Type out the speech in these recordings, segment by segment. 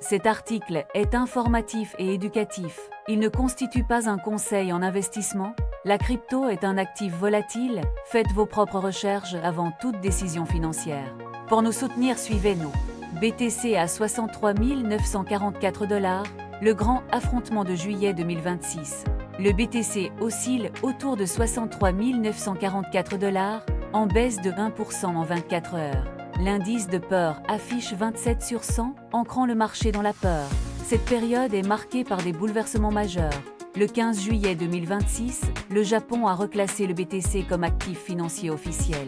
Cet article est informatif et éducatif. Il ne constitue pas un conseil en investissement. La crypto est un actif volatile. Faites vos propres recherches avant toute décision financière. Pour nous soutenir, suivez-nous. BTC à 63 944 $, le grand affrontement de juillet 2026. Le BTC oscille autour de 63 944 $, en baisse de 1% en 24 heures. L'indice de peur affiche 27 sur 100, ancrant le marché dans la peur. Cette période est marquée par des bouleversements majeurs. Le 15 juillet 2026, le Japon a reclassé le BTC comme actif financier officiel.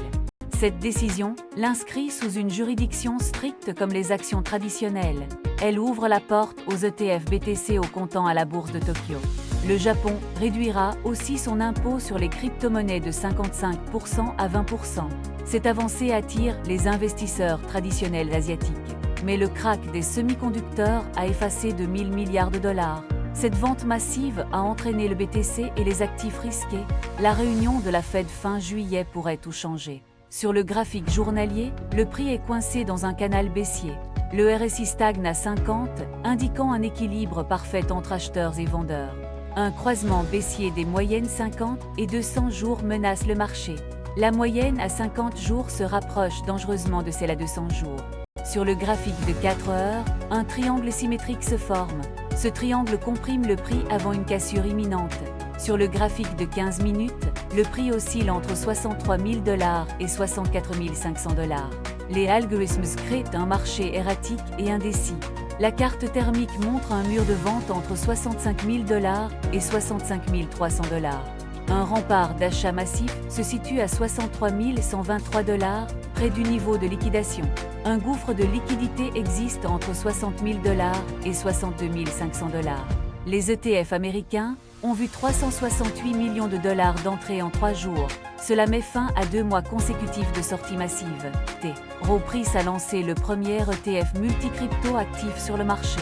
Cette décision l'inscrit sous une juridiction stricte comme les actions traditionnelles. Elle ouvre la porte aux ETF BTC au comptant à la bourse de Tokyo. Le Japon réduira aussi son impôt sur les crypto-monnaies de 55% à 20%. Cette avancée attire les investisseurs traditionnels asiatiques. Mais le krach des semi-conducteurs a effacé de 1000 milliards de $. Cette vente massive a entraîné le BTC et les actifs risqués. La réunion de la Fed fin juillet pourrait tout changer. Sur le graphique journalier, le prix est coincé dans un canal baissier. Le RSI stagne à 50, indiquant un équilibre parfait entre acheteurs et vendeurs. Un croisement baissier des moyennes 50 et 200 jours menace le marché. La moyenne à 50 jours se rapproche dangereusement de celle à 200 jours. Sur le graphique de 4 heures, un triangle symétrique se forme. Ce triangle comprime le prix avant une cassure imminente. Sur le graphique de 15 minutes, le prix oscille entre 63 000 $ et 64 500 $. Les algorithmes créent un marché erratique et indécis. La carte thermique montre un mur de vente entre 65 000 $ et 65 300 $. Un rempart d'achat massif se situe à 63 123 $, près du niveau de liquidation. Un gouffre de liquidité existe entre 60 000 $ et 62 500 $. Les ETF américains ont vu 368 millions de dollars d'entrée en 3 jours. Cela met fin à 2 mois consécutifs de sorties massives. T. Rowe Price a lancé le premier ETF multi-crypto actif sur le marché.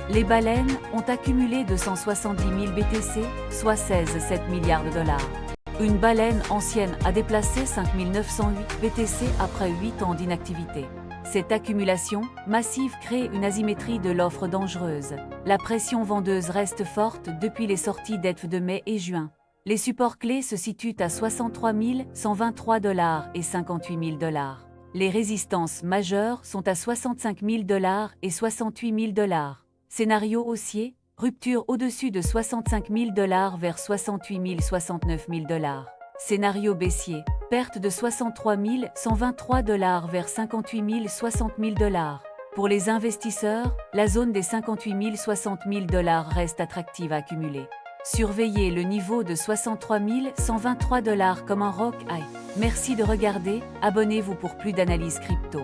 Les baleines ont accumulé 270 000 BTC, soit 16,7 milliards de $. Une baleine ancienne a déplacé 5 908 BTC après 8 ans d'inactivité. Cette accumulation massive crée une asymétrie de l'offre dangereuse. La pression vendeuse reste forte depuis les sorties d'ETF de mai et juin. Les supports clés se situent à 63 123 $ et 58 000 $. Les résistances majeures sont à 65 000 $ et 68 000 $. Scénario haussier, rupture au-dessus de 65 000 $ vers 68 069 000 $. Scénario baissier, perte de 63 123 $ vers 58 060 000 $. Pour les investisseurs, la zone des 58 060 000 $ reste attractive à accumuler. Surveillez le niveau de 63 123 $ comme un rock high. Merci de regarder, abonnez-vous pour plus d'analyses crypto.